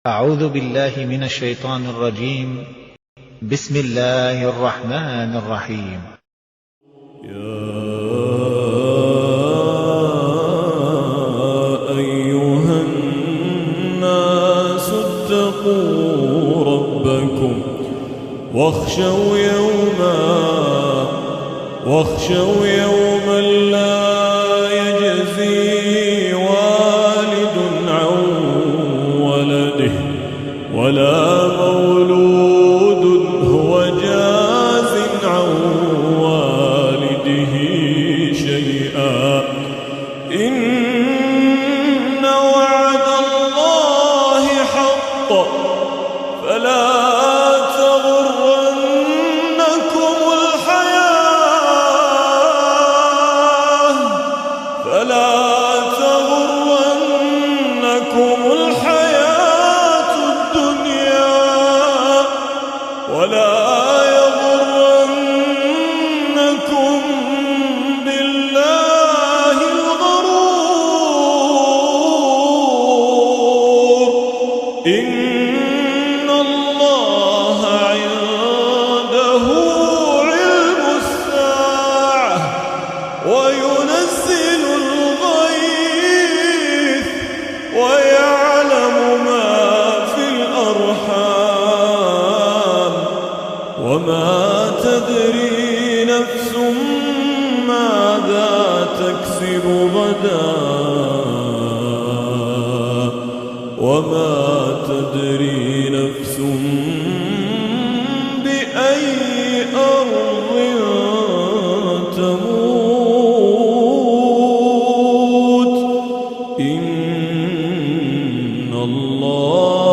أعوذ بالله من الشيطان الرجيم. بسم الله الرحمن الرحيم. يا أيها الناس اتقوا ربكم واخشوا يوما لا يجزي والد عن ولده ولا مولود هو جاز عن والده شيئا إن وعد الله حق فلا تغرنكم الحياة الدنيا ولا يغرنكم بالله الغرور إن الله عنده علم الساعة وينزل الغيث ويعلم ما في الأرحام وما تدري نفس ماذا تكسب غدا وما تدري نفس بأي أرض تموت إن الله